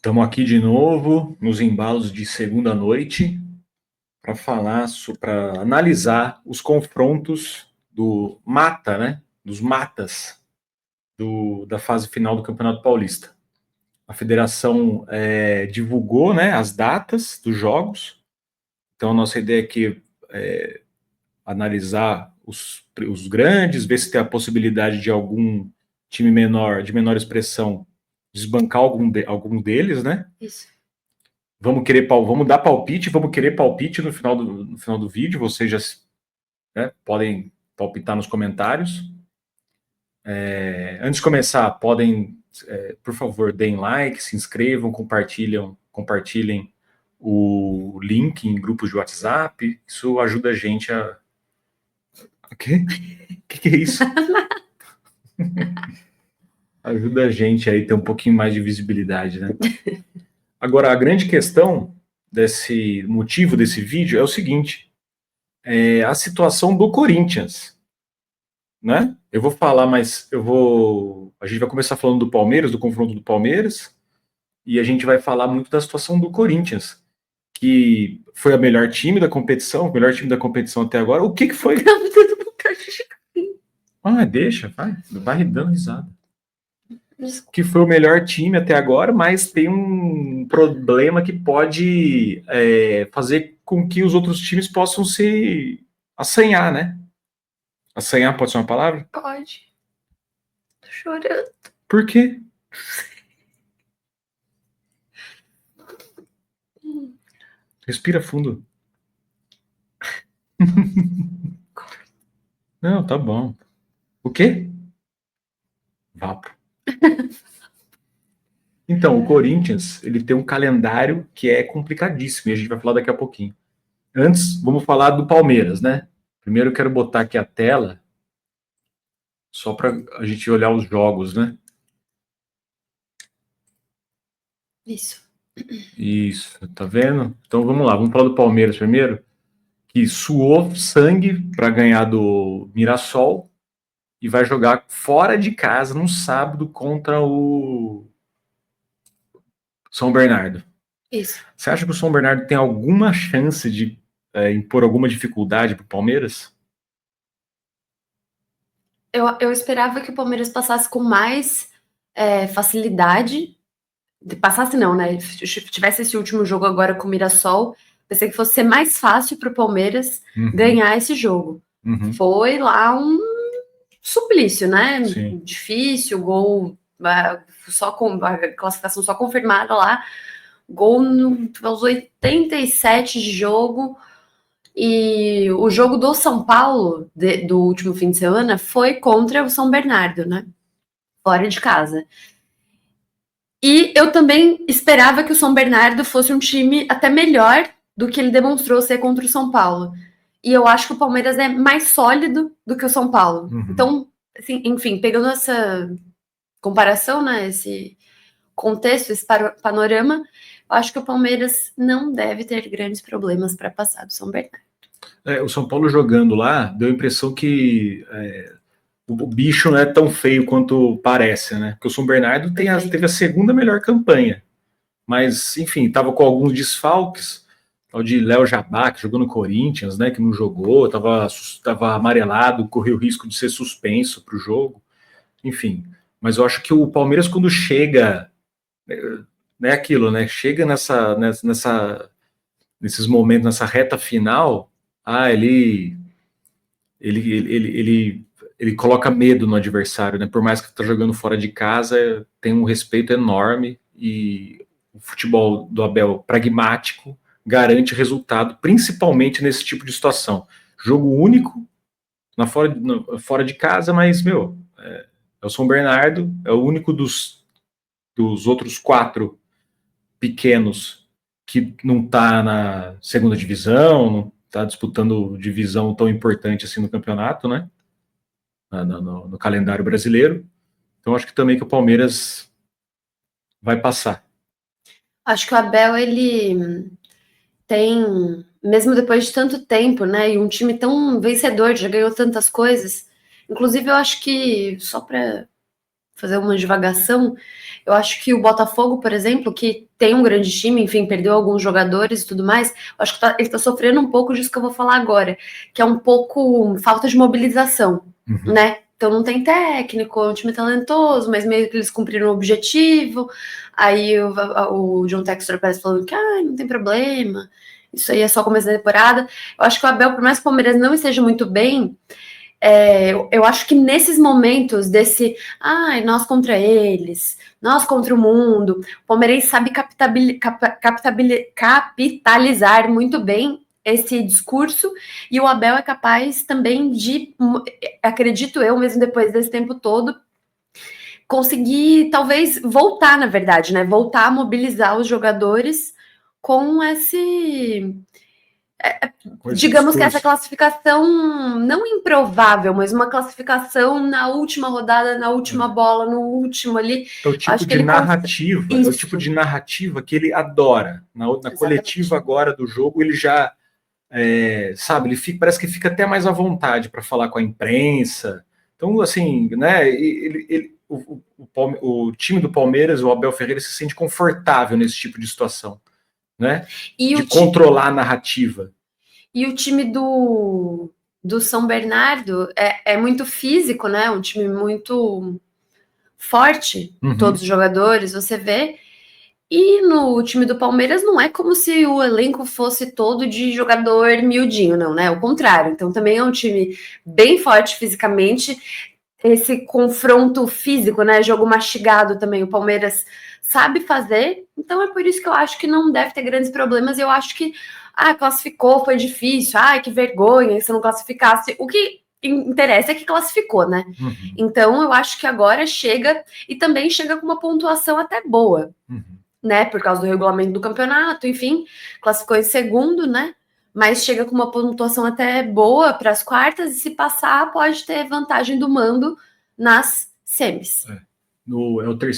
Estamos aqui de novo, nos embalos de segunda noite, para falar, para analisar os confrontos do mata, né? Dos matas da fase final do Campeonato Paulista. A federação divulgou, né, as datas dos jogos. Então a nossa ideia aqui é analisar os grandes, ver se tem a possibilidade de algum time menor, de menor expressão, desbancar algum deles, né? Isso. Vamos dar palpite, vamos querer palpite no final do vídeo. Vocês já podem palpitar nos comentários. Antes de começar, podem, por favor, deem like, se inscrevam, compartilhem o link em grupos de WhatsApp. Isso ajuda a gente a. O quê? O que é isso? Ajuda a gente aí a ter um pouquinho mais de visibilidade, né? Agora, a grande questão desse motivo desse vídeo é o seguinte: a situação do Corinthians, né? Eu vou falar, mas a gente vai começar falando do Palmeiras, do confronto do Palmeiras, e a gente vai falar muito da situação do Corinthians, que foi o melhor time da competição até agora. O que foi? Deixa, vai dando risada. Que foi o melhor time até agora, mas tem um problema que pode fazer com que os outros times possam se assanhar, né? Assanhar pode ser uma palavra? Pode. Tô chorando. Por quê? Respira fundo. Não, tá bom. O quê? Vapo. Então, o Corinthians, ele tem um calendário que é complicadíssimo, e a gente vai falar daqui a pouquinho. Antes, vamos falar do Palmeiras, né? Primeiro eu quero botar aqui a tela, só para a gente olhar os jogos, né? Isso, tá vendo? Então vamos lá, vamos falar do Palmeiras primeiro, que suou sangue para ganhar do Mirassol e vai jogar fora de casa no sábado contra o São Bernardo. isso. Você acha que o São Bernardo tem alguma chance de impor alguma dificuldade para o Palmeiras? Eu esperava que o Palmeiras passasse com mais facilidade. Passasse não, né? Tivesse esse último jogo agora com o Mirassol, pensei que fosse ser mais fácil para o Palmeiras ganhar esse jogo. Foi lá um suplício, né? Sim. Difícil, gol só com a classificação só confirmada lá, gol aos 87 de jogo. E o jogo do São Paulo, do último fim de semana, foi contra o São Bernardo, né? Fora de casa. E eu também esperava que o São Bernardo fosse um time até melhor do que ele demonstrou ser contra o São Paulo. E eu acho que o Palmeiras é mais sólido do que o São Paulo. Então, assim, enfim, pegando essa comparação, né, esse contexto, esse panorama, eu acho que o Palmeiras não deve ter grandes problemas para passar do São Bernardo. O São Paulo jogando lá, deu a impressão que o bicho não é tão feio quanto parece, né? Porque o São Bernardo teve a segunda melhor campanha. Mas, enfim, estava com alguns desfalques. O de Léo Jabá, que jogou no Corinthians, né? Que não jogou, estava amarelado, correu o risco de ser suspenso para o jogo. Enfim, mas eu acho que o Palmeiras, quando chega, né, aquilo, né? Chega nesses momentos, nessa reta final, ele coloca medo no adversário, né? Por mais que está jogando fora de casa, tem um respeito enorme e o futebol do Abel pragmático garante resultado, principalmente nesse tipo de situação. Jogo único, fora de casa, mas, é o São Bernardo, é o único dos outros 4 pequenos que não está na segunda divisão, não está disputando divisão tão importante assim no campeonato, né? No calendário brasileiro. Então acho que também que o Palmeiras vai passar. Acho que o Abel, ele tem, mesmo depois de tanto tempo, né, e um time tão vencedor, já ganhou tantas coisas, inclusive eu acho que, só para fazer uma divagação, eu acho que o Botafogo, por exemplo, que tem um grande time, enfim, perdeu alguns jogadores e tudo mais, eu acho que ele está sofrendo um pouco disso que eu vou falar agora, que é um pouco falta de mobilização, né? Então não tem técnico, é um time talentoso, mas meio que eles cumpriram o objetivo. Aí o John Textor parece falando que não tem problema, isso aí é só começo da temporada. Eu acho que o Abel, por mais que o Palmeiras não esteja muito bem, eu acho que nesses momentos desse nós contra eles, nós contra o mundo, o palmeirense sabe capitalizar muito bem esse discurso, e o Abel é capaz também de, acredito eu, mesmo depois desse tempo todo, conseguir talvez voltar, na verdade, né? Voltar a mobilizar os jogadores com esse... digamos que essa classificação não improvável, mas uma classificação na última rodada, na última bola, no último ali. É o tipo de narrativa, é o tipo de narrativa que ele adora. Na coletiva agora do jogo, ele já sabe, parece que fica até mais à vontade para falar com a imprensa. Então, assim, né? O time do Palmeiras, o Abel Ferreira, se sente confortável nesse tipo de situação, né? De controlar a narrativa. E o time do São Bernardo é muito físico, né? Um time muito forte, todos os jogadores, você vê. E no time do Palmeiras não é como se o elenco fosse todo de jogador miudinho, não, né? O contrário. Então também é um time bem forte fisicamente. Esse confronto físico, né? Jogo mastigado também, o Palmeiras sabe fazer. Então é por isso que eu acho que não deve ter grandes problemas. Eu acho que classificou, foi difícil. Que vergonha se não classificasse. O que interessa é que classificou, né? Então eu acho que agora chega, e também chega com uma pontuação até boa, né? Por causa do regulamento do campeonato, enfim, classificou em segundo, né? Mas chega com uma pontuação até boa para as quartas, e se passar, pode ter vantagem do mando nas semis.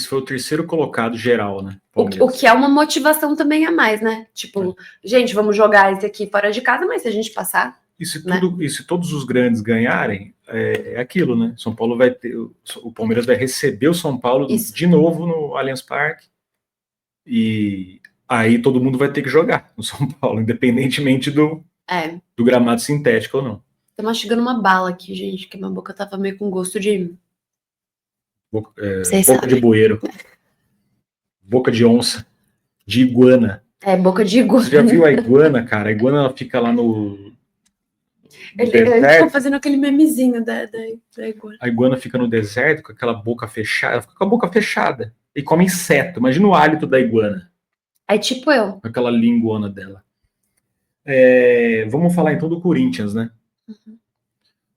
Foi o terceiro colocado geral, né? O que é uma motivação também a mais, né? Tipo, gente, vamos jogar esse aqui fora de casa, mas se a gente passar... E se todos os grandes ganharem, é aquilo, né? São Paulo vai ter... O Palmeiras vai receber o São Paulo de novo no Allianz Parque, e aí todo mundo vai ter que jogar no São Paulo, independentemente do gramado sintético ou não. Tô mastigando uma bala aqui, gente, que minha boca tava meio com gosto de... boca de bueiro. Boca de onça. De iguana. Boca de iguana. Você já viu a iguana, cara? A iguana, ela fica lá no Eles estão fazendo aquele memezinho da iguana. A iguana fica no deserto com aquela boca fechada, ela fica com a boca fechada e come inseto. Imagina o hálito da iguana. É tipo eu. Com aquela linguona dela. Vamos falar então do Corinthians, né?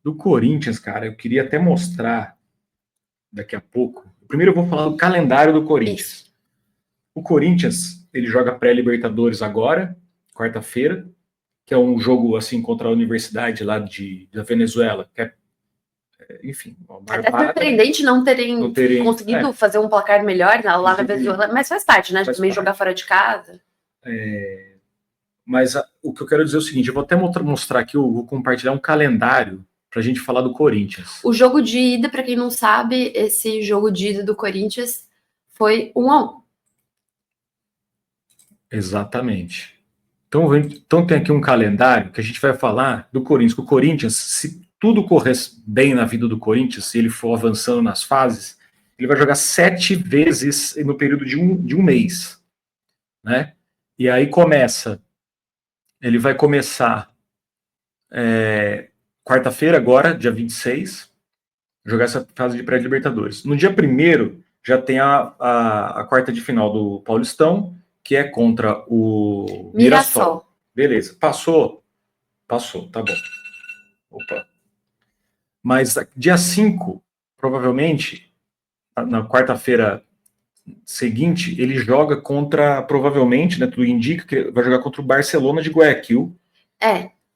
Do Corinthians, cara, eu queria até mostrar daqui a pouco. Primeiro eu vou falar do calendário do Corinthians. O Corinthians, ele joga pré-Libertadores agora, quarta-feira, que é um jogo assim contra a Universidade lá da Venezuela, que enfim, é surpreendente não terem conseguido fazer um placar melhor lá na Venezuela, mas faz parte, né? Também jogar fora de casa. Mas o que eu quero dizer é o seguinte, eu vou até mostrar aqui, eu vou compartilhar um calendário pra gente falar do Corinthians. O jogo de ida, para quem não sabe, esse jogo de ida do Corinthians foi 1-1. Exatamente. Então tem aqui um calendário que a gente vai falar do Corinthians. O Corinthians, se tudo correr bem na vida do Corinthians, se ele for avançando nas fases, ele vai jogar 7 vezes no período de um mês, né? E aí ele vai começar quarta-feira agora, dia 26, jogar essa fase de pré-libertadores. No dia 1º, já tem a quarta de final do Paulistão, que é contra o Mirassol. Beleza, passou, tá bom. Opa. Mas dia 5, provavelmente, na quarta-feira seguinte, ele joga provavelmente, né, tudo indica que vai jogar contra o Barcelona de Guayaquil.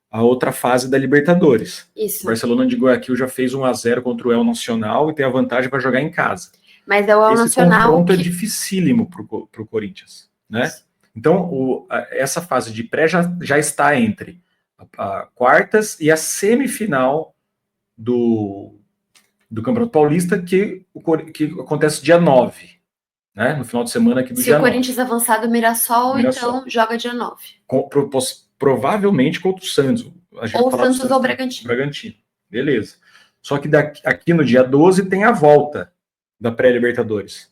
A outra fase da Libertadores. Isso. O Barcelona de Guayaquil já fez 1-0 contra o El Nacional e tem a vantagem para jogar em casa. Mas é o El Nacional. Esse confronto é dificílimo para o Corinthians, né? Então, essa fase de pré já está entre a quartas e a semifinal do do Campeonato Paulista, que acontece dia 9, né? No final de semana aqui do Se dia o 9. Corinthians avançar do Mirassol, então joga dia 9. Provavelmente contra o Santos. A gente Ou vai falar do Santos ou Bragantino. Bragantino. Beleza. Só que aqui no dia 12 tem a volta da pré-Libertadores.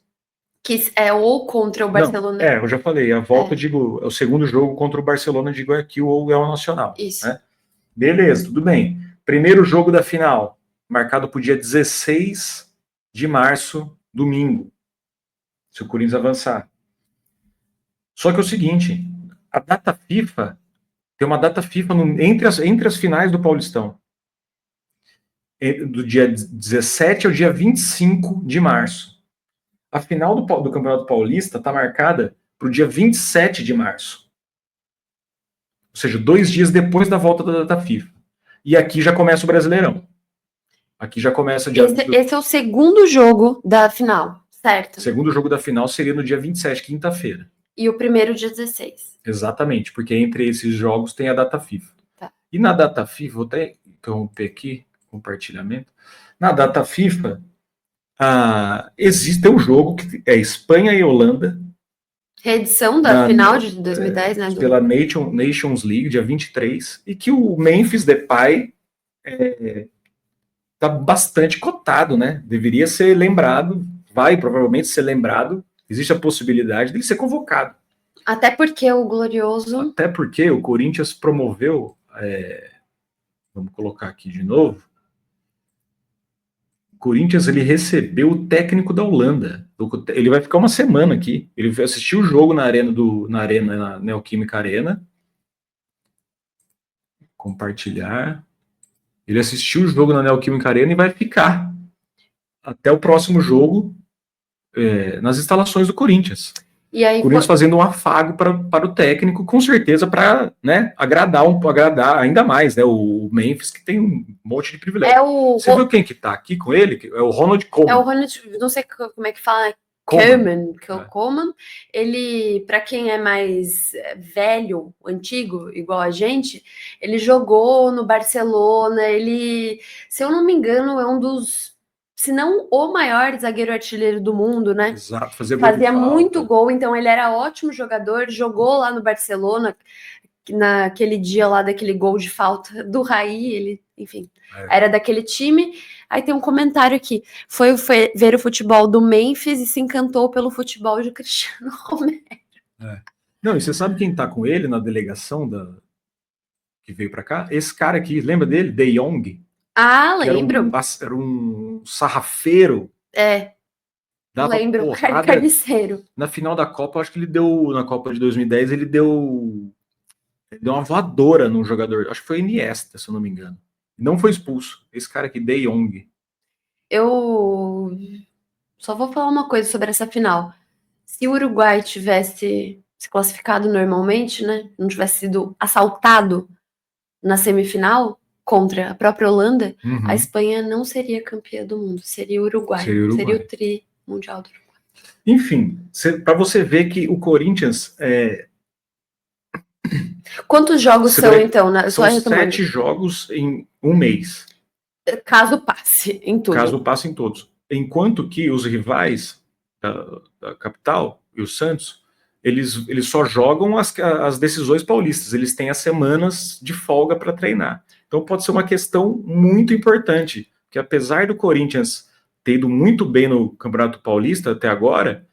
Que é ou contra o Barcelona. Não, eu já falei, a volta, digo, é o segundo jogo contra o Barcelona de Guayaquil ou é o Nacional. Isso. Né? Beleza, tudo bem. Primeiro jogo da final, marcado para o dia 16 de março, domingo, se o Corinthians avançar. Só que é o seguinte, a data FIFA, tem uma data FIFA entre as finais do Paulistão. Do dia 17 ao dia 25 de março. A final do Campeonato Paulista está marcada para o dia 27 de março. Ou seja, 2 dias depois da volta da data FIFA. E aqui já começa o Brasileirão. Aqui já começa... Esse é o segundo jogo da final, certo? O segundo jogo da final seria no dia 27, quinta-feira. E o primeiro dia 16. Exatamente, porque entre esses jogos tem a data FIFA. Tá. E na data FIFA, vou até interromper aqui, compartilhamento. Na data FIFA, existe um jogo que é Espanha e Holanda. Reedição da final de 2010, né? Pela Nations League, dia 23, e que o Memphis Depay está bastante cotado, né? Deveria ser lembrado, vai provavelmente ser lembrado, existe a possibilidade de ele ser convocado. Até porque o Glorioso... Até porque o Corinthians promoveu, vamos colocar aqui de novo, o Corinthians ele recebeu o técnico da Holanda. Ele vai ficar uma semana aqui. Ele assistiu o jogo na Neoquímica Arena. Compartilhar. Ele assistiu o jogo na Neoquímica Arena e vai ficar até o próximo jogo nas instalações do Corinthians. E aí, o Corinthians fazendo um afago para o técnico, com certeza para, né, agradar ainda mais, né, o Memphis, que tem um monte de privilégio. Você viu quem que tá aqui com ele? É o Ronald Koeman. É o Ronald, não sei como é que fala, Koeman. Ele, para quem é mais velho, antigo, igual a gente, ele jogou no Barcelona, ele, se eu não me engano, é um dos, se não o maior zagueiro artilheiro do mundo, né? Exato, fazia muito gol, então ele era ótimo jogador, jogou lá no Barcelona, naquele dia lá daquele gol de falta do Raí, ele, enfim, era daquele time. Aí tem um comentário aqui, foi ver o futebol do Memphis e se encantou pelo futebol de Cristiano Romero. Não, e você sabe quem tá com ele na delegação que veio para cá? Esse cara aqui, lembra dele? De Jong? Ah, lembro. Era um sarrafeiro. Lembro, carniceiro. Na final da Copa, acho que ele deu, na Copa de 2010, ele deu uma voadora num jogador, acho que foi Iniesta, se eu não me engano. Não foi expulso. Esse cara aqui, De Jong. Eu só vou falar uma coisa sobre essa final. Se o Uruguai tivesse se classificado normalmente, né, não tivesse sido assaltado na semifinal contra a própria Holanda, a Espanha não seria campeã do mundo, seria o Uruguai. Seria o tri mundial do Uruguai. Enfim, para você ver que o Corinthians... Quantos jogos são, então? São 7 jogos em um mês. Caso passe em tudo. Caso passe em todos. Enquanto que os rivais da capital e o Santos, eles só jogam as decisões paulistas. Eles têm as semanas de folga para treinar. Então pode ser uma questão muito importante, que apesar do Corinthians ter ido muito bem no Campeonato Paulista até agora,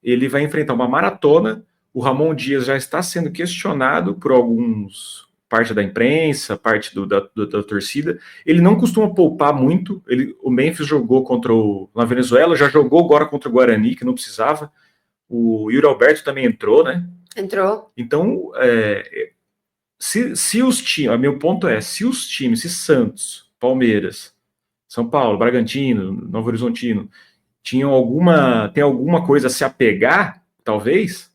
ele vai enfrentar uma maratona. O Ramon Dias já está sendo questionado por parte da imprensa, parte da torcida. Ele não costuma poupar muito. O Memphis jogou na Venezuela, já jogou agora contra o Guarani, que não precisava. O Yuri Alberto também entrou, né? Entrou. Então, se os times, meu ponto é, se Santos, Palmeiras, São Paulo, Bragantino, Novo Horizontino, tem alguma coisa a se apegar, talvez,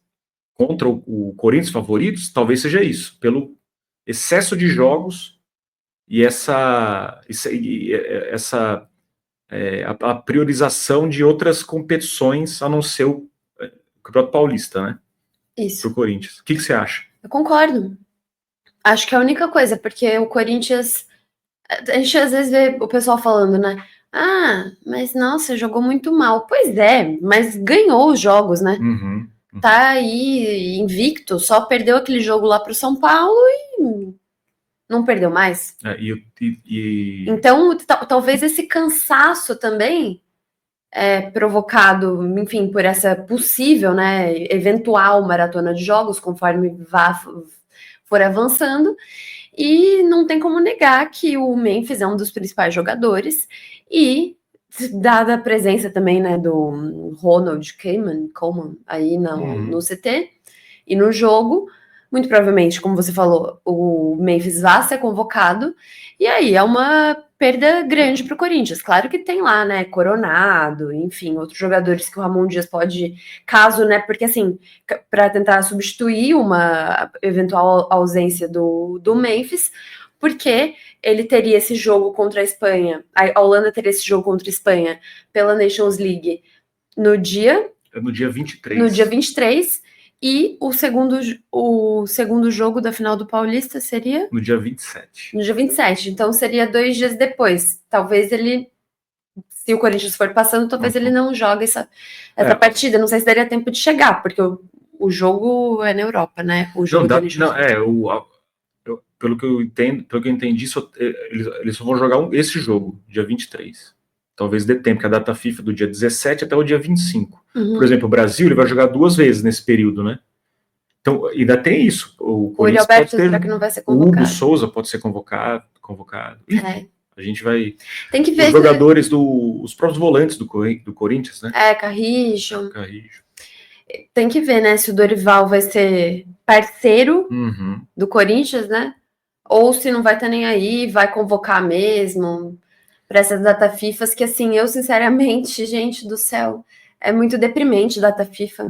contra o Corinthians favoritos, talvez seja isso, pelo excesso de jogos e a priorização de outras competições, a não ser o Campeonato Paulista, né? Isso. Pro Corinthians. O que você acha? Eu concordo. Acho que é a única coisa, porque o Corinthians... A gente às vezes vê o pessoal falando, né? Ah, mas nossa, jogou muito mal. Pois é, mas ganhou os jogos, né? Uhum. Tá aí invicto, só perdeu aquele jogo lá pro São Paulo e não perdeu mais. Então, talvez esse cansaço também provocado, enfim, por essa possível, né, eventual maratona de jogos, conforme for avançando, e não tem como negar que o Memphis é um dos principais jogadores, e dada a presença também, né, do Ronald Koeman aí no CT e no jogo, muito provavelmente, como você falou, o Memphis vai ser convocado, e aí é uma perda grande para o Corinthians. Claro que tem lá, né, Coronado, enfim, outros jogadores que o Ramon Dias pode, caso, né, porque assim, para tentar substituir uma eventual ausência do Memphis, porque ele teria esse jogo contra a Espanha, a Holanda teria esse jogo contra a Espanha pela Nations League no dia 23. No dia 23. E o segundo jogo da final do Paulista seria? No dia 27. No dia 27. Então seria 2 dias depois. Talvez ele, se o Corinthians for passando, talvez ele não jogue essa partida. Não sei se daria tempo de chegar, porque o jogo é na Europa, né? O jogo pelo que eu entendo, pelo que eu entendi, eles só vão jogar esse jogo, dia 23. Talvez dê tempo, que a data FIFA é do dia 17 até o dia 25. Por exemplo, o Brasil ele vai jogar 2 vezes nesse período, né? Então, ainda tem isso. O Corinthians Alberto, será que não vai ser convocado? O Hugo Souza pode ser convocado. Enfim, a gente vai... Tem que ver os jogadores os próprios volantes do Corinthians, né? Carrijo. Tem que ver, né, se o Dorival vai ser parceiro do Corinthians, né? Ou se não vai estar nem aí, vai convocar mesmo para essas data FIFAs, que assim, eu sinceramente, gente do céu, é muito deprimente data FIFA.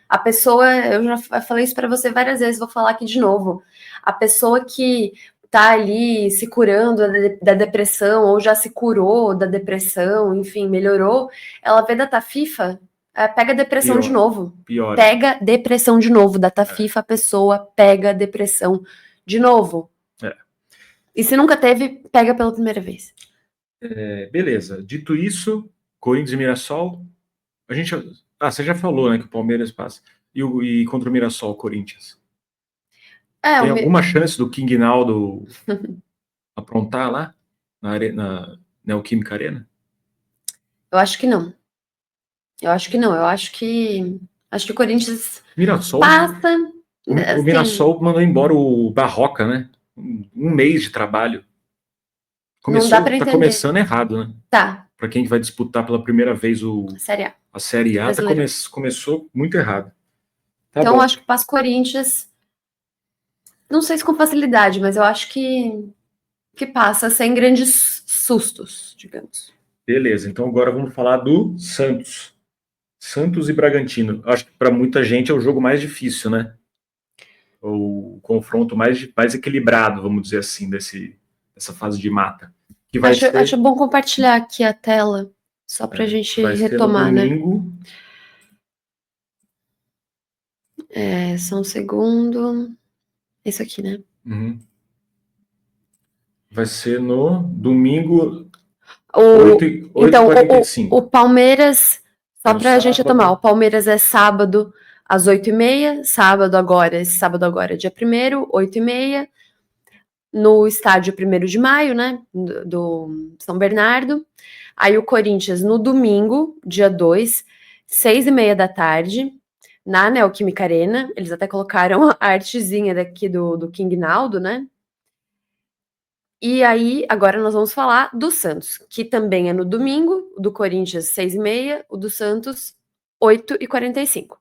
A pessoa, eu já falei isso para você várias vezes, vou falar aqui de novo. A pessoa que tá ali se curando da depressão, ou já se curou da depressão, enfim, melhorou, ela vê data FIFA, pega depressão de novo. Pega depressão de novo. Data FIFA, a pessoa pega depressão de novo. E se nunca teve, pega pela primeira vez. Beleza. Dito isso, Corinthians e Mirassol, você já falou, né, que o Palmeiras passa. E contra o Mirassol, Corinthians. Tem alguma chance do King Naldo aprontar lá na Neoquímica Arena? Eu acho que não. Eu acho que o Corinthians passa. O Mirassol mandou embora o Barroca, né? Um mês de trabalho. Tá começando errado, né? Tá. Para quem vai disputar pela primeira vez a Série A, começou muito errado. Então eu acho que passa o Corinthians. Não sei se com facilidade, mas eu acho que passa sem grandes sustos, digamos. Beleza, então agora vamos falar do Santos. Santos e Bragantino. Acho que para muita gente é o jogo mais difícil, né? O confronto mais equilibrado, vamos dizer assim, dessa fase de mata. Acho bom compartilhar aqui a tela, só para a gente retomar, né? Só um segundo. Isso aqui, né? Vai ser no domingo, então, o Palmeiras, só para a gente retomar, o Palmeiras é sábado às 8h30, esse sábado agora, dia 1º, 8h30, no estádio 1º de maio, né, do São Bernardo. Aí o Corinthians no domingo, dia 2, 6h30 da tarde, na Neoquímica Arena. Eles até colocaram a artezinha daqui do King Naldo, né? E aí, agora nós vamos falar do Santos, que também é no domingo, do Corinthians 6h30, o do Santos 8h45.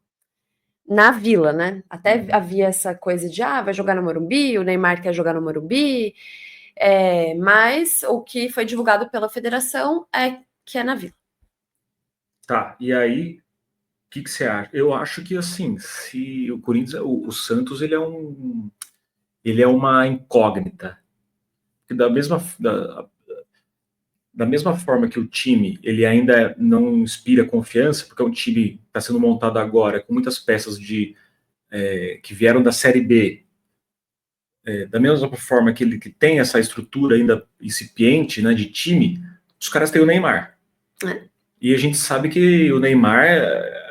Na Vila, né? Até havia essa coisa de, vai jogar no Morumbi, o Neymar quer jogar no Morumbi, mas o que foi divulgado pela federação é que é na Vila. Tá, e aí, o que você acha? Eu acho que, assim, se o Corinthians, o Santos, ele é uma incógnita. Da mesma forma que o time ele ainda não inspira confiança, porque é um time que está sendo montado agora com muitas peças que vieram da Série B, da mesma forma que ele que tem essa estrutura ainda incipiente, né, de time, os caras têm o Neymar. E a gente sabe que o Neymar,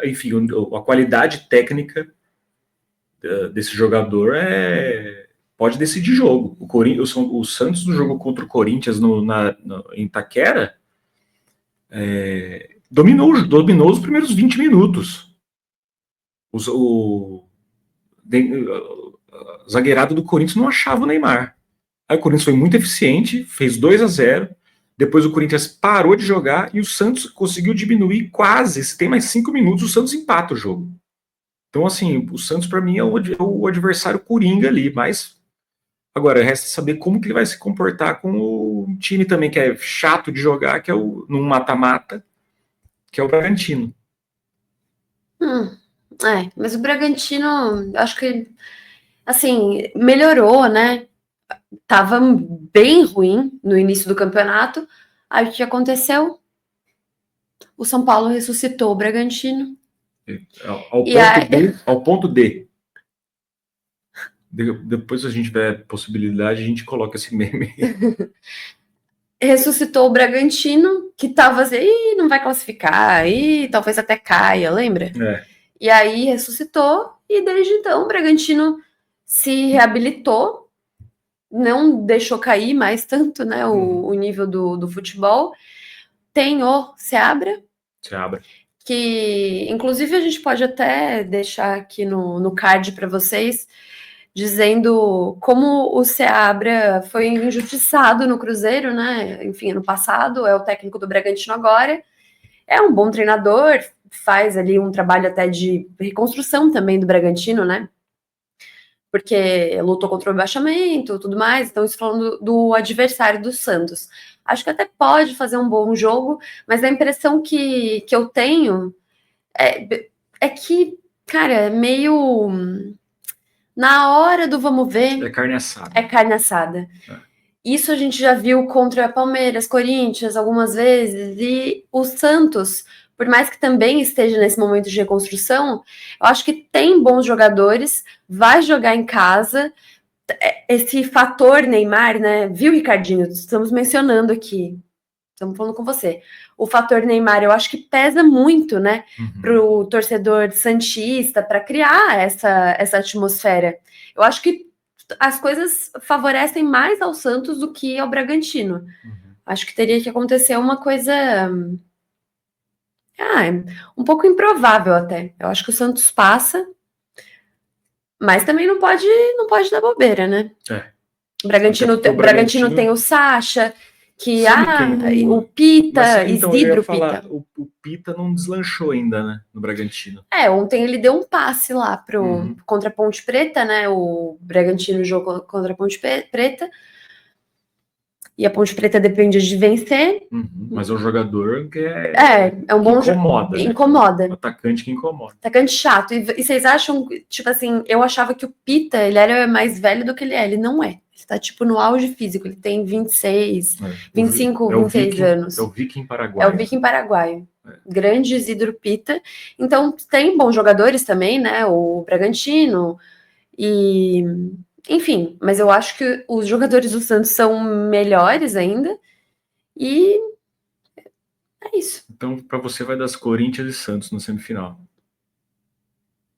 enfim, a qualidade técnica desse jogador pode decidir jogo. O Santos, no jogo contra o Corinthians em Itaquera, dominou os primeiros 20 minutos. O zagueirado do Corinthians não achava o Neymar. Aí o Corinthians foi muito eficiente, fez 2-0. Depois o Corinthians parou de jogar e o Santos conseguiu diminuir quase. Se tem mais 5 minutos, o Santos empata o jogo. Então, assim, o Santos, para mim, é o adversário coringa ali, mas agora resta saber como que ele vai se comportar com o time também, que é chato de jogar, que é num mata-mata, que é o Bragantino. Mas o Bragantino, acho que, assim, melhorou, né? Tava bem ruim no início do campeonato. Aí o que aconteceu? O São Paulo ressuscitou o Bragantino. Ao ponto D. Depois, se a gente tiver possibilidade, a gente coloca esse meme. Ressuscitou o Bragantino, que tava assim, não vai classificar, talvez até caia, lembra? E aí ressuscitou, e desde então o Bragantino se reabilitou, não deixou cair mais tanto, né, o nível do futebol. Tem o Seabra, que inclusive a gente pode até deixar aqui no card para vocês, dizendo como o Seabra foi injustiçado no Cruzeiro, né? Enfim, ano passado, é o técnico do Bragantino agora. É um bom treinador, faz ali um trabalho até de reconstrução também do Bragantino, né? Porque lutou contra o rebaixamento e tudo mais. Então, isso falando do adversário do Santos. Acho que até pode fazer um bom jogo, mas a impressão que eu tenho é que, cara, é meio... Na hora do vamos ver... É carne assada. É carne assada. Isso a gente já viu contra Palmeiras, Corinthians algumas vezes, e o Santos, por mais que também esteja nesse momento de reconstrução, eu acho que tem bons jogadores, vai jogar em casa. Esse fator Neymar, né? Viu, Ricardinho? Estamos mencionando aqui. Estamos falando com você. O fator Neymar, eu acho que pesa muito, né? Para o torcedor santista, para criar essa atmosfera. Eu acho que as coisas favorecem mais ao Santos do que ao Bragantino. Acho que teria que acontecer uma coisa um pouco improvável até. Eu acho que o Santos passa, mas também não pode dar bobeira, né? O Bragantino tem o Sacha, que o Pita, Isidro Pita. O Pita não deslanchou ainda, né, no Bragantino. Ontem ele deu um passe lá contra a Ponte Preta, né? O Bragantino jogou contra a Ponte Preta. E a Ponte Preta depende de vencer. Mas é um jogador que é um bom incomoda. Incomoda. Um atacante que incomoda. Atacante chato. E vocês acham, tipo assim, eu achava que o Pita, ele era mais velho do que ele é. Ele não é. Ele tá, tipo, no auge físico. Ele tem 26, 25, 26 anos. É o Viking paraguaio. É o Viking paraguaio. Grande Isidro Pita. Então, tem bons jogadores também, né? O Bragantino. Enfim, mas eu acho que os jogadores do Santos são melhores ainda. E é isso. Então, para você, vai das Corinthians e Santos no semifinal.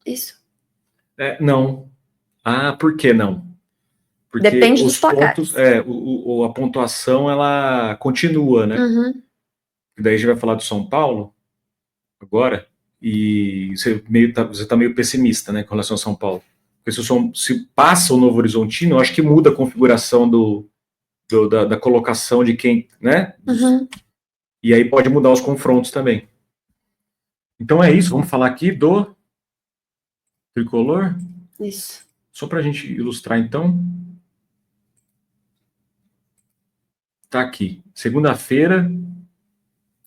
Isso. Não. Por que não? Porque depende dos placares. A pontuação, ela continua, né? Daí a gente vai falar do São Paulo agora. E você tá meio pessimista, né, com relação ao São Paulo. Porque se passa o Novo Horizontino, eu acho que muda a configuração da colocação de quem, né? E aí pode mudar os confrontos também. Então é isso, vamos falar aqui do Tricolor. Isso. Só para a gente ilustrar, então. Tá aqui. Segunda-feira.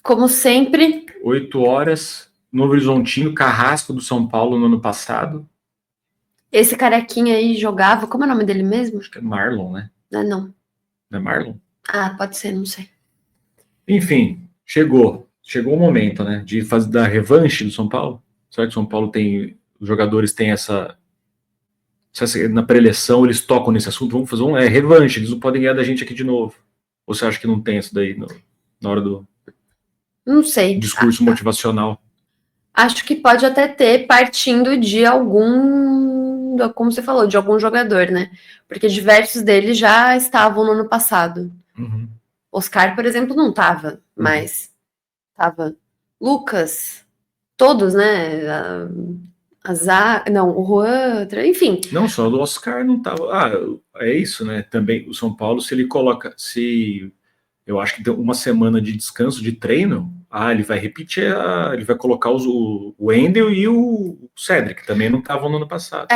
Como sempre. 8 horas. Novo Horizontino, Carrasco do São Paulo no ano passado. Esse carequinha aí jogava. Como é o nome dele mesmo? Acho que é Marlon, né? Não. Não é Marlon? Pode ser, não sei. Enfim, chegou o momento, né? De fazer da revanche do São Paulo. Será que o São Paulo tem. Os jogadores têm na pré-eleição eles tocam nesse assunto, vamos fazer revanche, eles não podem ganhar da gente aqui de novo. Ou você acha que não tem isso daí? na hora do Não sei. discurso motivacional. Acho que pode até ter partindo de algum, como você falou, de algum jogador, né? Porque diversos deles já estavam no ano passado. Uhum. Oscar, por exemplo, não estava, mas estava Lucas, todos, né? Não, o Juan, enfim. Não, só do Oscar não tava. É isso, né? Também o São Paulo, se ele coloca, se eu acho que tem uma semana de descanso de treino, ele vai repetir, ele vai colocar o Wendel e o Cedric, que também não estavam no ano passado.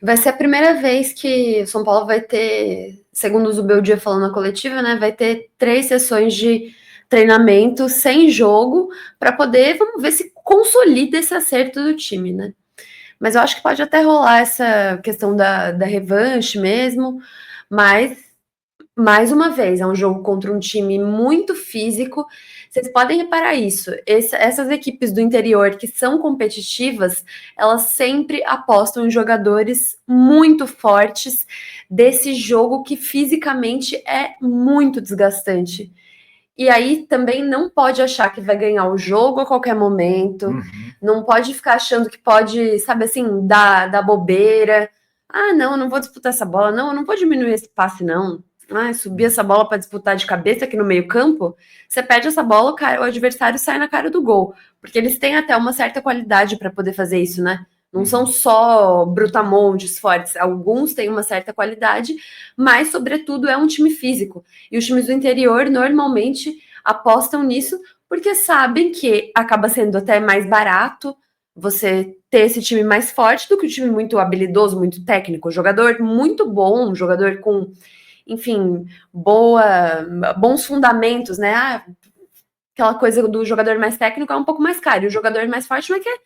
Vai ser a primeira vez que o São Paulo vai ter, segundo o Zubeldia falando na coletiva, né? Vai ter 3 sessões de treinamento sem jogo para poder, vamos ver se consolida esse acerto do time, né? Mas eu acho que pode até rolar essa questão da revanche mesmo, mas mais uma vez, é um jogo contra um time muito físico. Vocês podem reparar isso. Essas equipes do interior que são competitivas, elas sempre apostam em jogadores muito fortes desse jogo que fisicamente é muito desgastante. E aí também não pode achar que vai ganhar o jogo a qualquer momento, não pode ficar achando que pode, sabe assim, dar bobeira. Não, eu não vou disputar essa bola, não, eu não vou diminuir esse passe, não. Subir essa bola para disputar de cabeça aqui no meio-campo, você perde essa bola, o adversário sai na cara do gol. Porque eles têm até uma certa qualidade para poder fazer isso, né? Não são só brutamontes fortes, alguns têm uma certa qualidade, mas, sobretudo, é um time físico. E os times do interior normalmente apostam nisso porque sabem que acaba sendo até mais barato você ter esse time mais forte do que um time muito habilidoso, muito técnico, jogador muito bom, um jogador com, enfim, bons fundamentos, né? Aquela coisa do jogador mais técnico é um pouco mais caro, e o jogador mais forte não é que é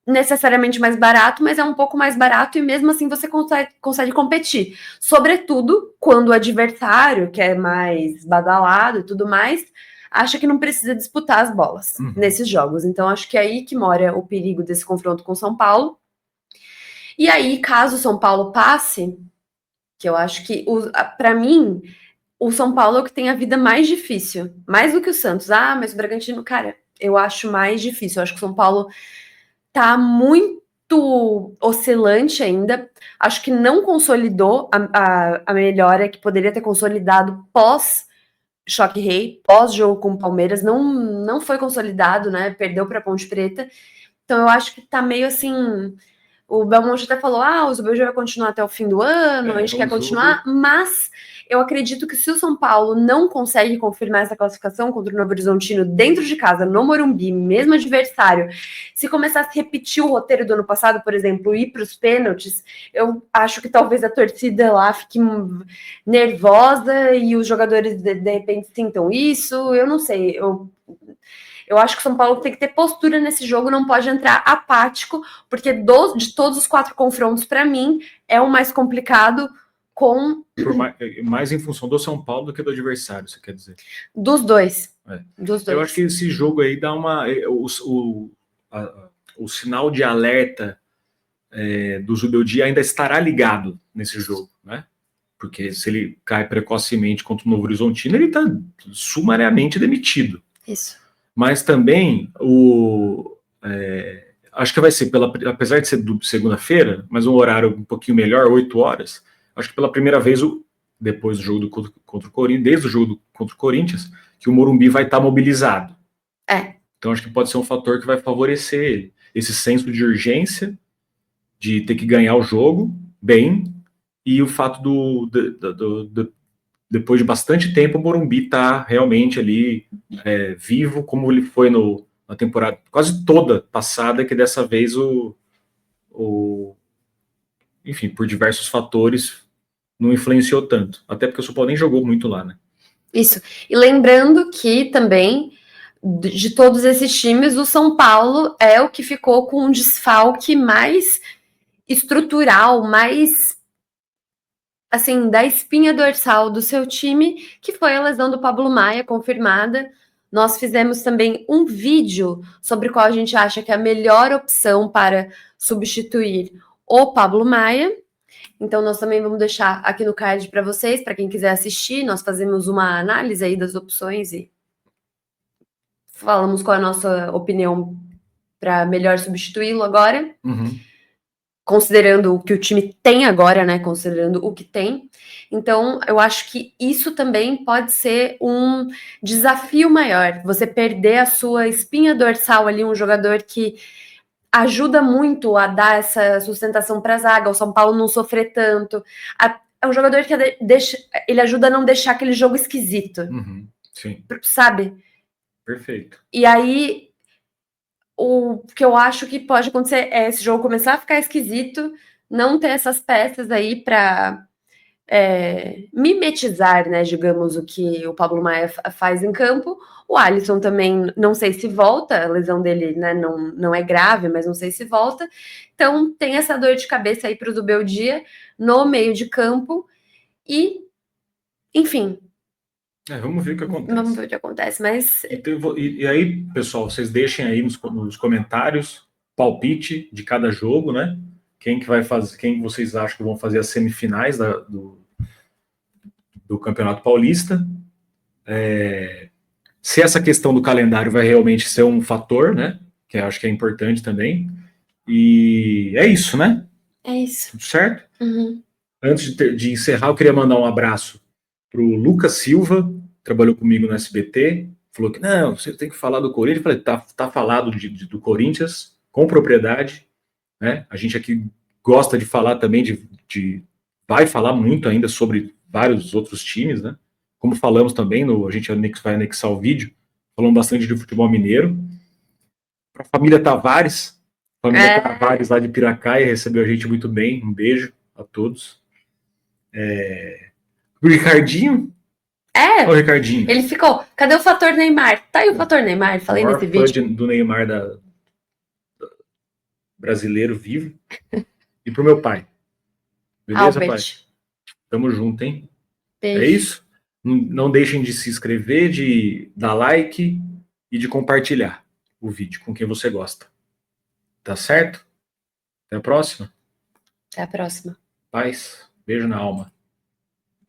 necessariamente mais barato, mas é um pouco mais barato e mesmo assim você consegue competir. Sobretudo quando o adversário, que é mais badalado e tudo mais, acha que não precisa disputar as bolas nesses jogos. Então acho que é aí que mora o perigo desse confronto com o São Paulo. E aí, caso o São Paulo passe, que eu acho que, para mim, o São Paulo é o que tem a vida mais difícil. Mais do que o Santos. Mas o Bragantino, cara, eu acho mais difícil. Eu acho que o São Paulo tá muito oscilante ainda. Acho que não consolidou a melhora que poderia ter consolidado pós Choque Rei, pós jogo com o Palmeiras, não foi consolidado, né? Perdeu para Ponte Preta. Então eu acho que tá meio assim. O Belmonte até falou: o Zubeldia vai continuar até o fim do ano, a gente quer continuar, mas eu acredito que se o São Paulo não consegue confirmar essa classificação contra o Novo Horizontino dentro de casa, no Morumbi, mesmo adversário, se começar a se repetir o roteiro do ano passado, por exemplo, ir para os pênaltis, eu acho que talvez a torcida lá fique nervosa e os jogadores de repente sintam isso, eu não sei, eu acho que o São Paulo tem que ter postura nesse jogo, não pode entrar apático, porque de todos os 4 confrontos, para mim, é o mais complicado com... Mais em função do São Paulo do que do adversário, você quer dizer? Dos dois. Dos dois. Eu acho que esse jogo aí dá uma... O sinal de alerta do Zubeldia ainda estará ligado nesse jogo, né? Porque se ele cai precocemente contra o Novo Horizontino, ele está sumariamente demitido. Isso. Mas também acho que vai ser, apesar de ser segunda-feira, mas um horário um pouquinho melhor, 8 horas, acho que pela primeira vez, depois do jogo contra o Corinthians, desde o jogo contra o Corinthians, que o Morumbi vai estar mobilizado. Então acho que pode ser um fator que vai favorecer ele. Esse senso de urgência, de ter que ganhar o jogo bem, e o fato depois de bastante tempo, o Morumbi está realmente ali vivo, como ele foi na temporada quase toda passada, que dessa vez enfim, por diversos fatores, não influenciou tanto. Até porque o São Paulo nem jogou muito lá, né? Isso. E lembrando que também, de todos esses times, o São Paulo é o que ficou com um desfalque mais estrutural, mais assim, da espinha dorsal do seu time, que foi a lesão do Pablo Maia, confirmada. Nós fizemos também um vídeo sobre qual a gente acha que é a melhor opção para substituir o Pablo Maia. Então, nós também vamos deixar aqui no card para vocês, para quem quiser assistir. Nós fazemos uma análise aí das opções e falamos qual é a nossa opinião para melhor substituí-lo agora, considerando o que o time tem agora, né? Considerando o que tem. Então, eu acho que isso também pode ser um desafio maior. Você perder a sua espinha dorsal ali, um jogador que ajuda muito a dar essa sustentação para a zaga, o São Paulo não sofrer tanto. É um jogador que ele ajuda a não deixar aquele jogo esquisito. Sim. Sabe? Perfeito. E aí, o que eu acho que pode acontecer é esse jogo começar a ficar esquisito, não ter essas peças aí para mimetizar, né, digamos, o que o Pablo Maia faz em campo. O Alisson também, não sei se volta, a lesão dele, né, não é grave, mas não sei se volta. Então, tem essa dor de cabeça aí para o Zubeldia no meio de campo e, enfim. Vamos ver o que acontece. Vamos ver o que acontece, mas... E aí, pessoal, vocês deixem aí nos comentários palpite de cada jogo, né? Quem que vai fazer, quem vocês acham que vão fazer as semifinais do Campeonato Paulista. Se essa questão do calendário vai realmente ser um fator, né? Que eu acho que é importante também. E é isso, né? É isso. Tudo certo? Antes de encerrar, eu queria mandar um abraço para o Lucas Silva, que trabalhou comigo no SBT, falou que não, você tem que falar do Corinthians. Eu falei, tá falado do Corinthians com propriedade, né? A gente aqui gosta de falar também vai falar muito ainda sobre vários outros times, né? Como falamos também, a gente vai anexar o vídeo, falando bastante de futebol mineiro. Para a família Tavares lá de Piracaia, recebeu a gente muito bem. Um beijo a todos. O Ricardinho? O Ricardinho. Ele ficou, cadê o fator Neymar? Tá aí o fator Neymar, falei nesse vídeo. Do Neymar brasileiro vivo. E pro meu pai. Beleza, pai? Tamo junto, hein? Beijo. É isso? Não deixem de se inscrever, de dar like e de compartilhar o vídeo com quem você gosta. Tá certo? Até a próxima. Até a próxima. Paz. Beijo na alma.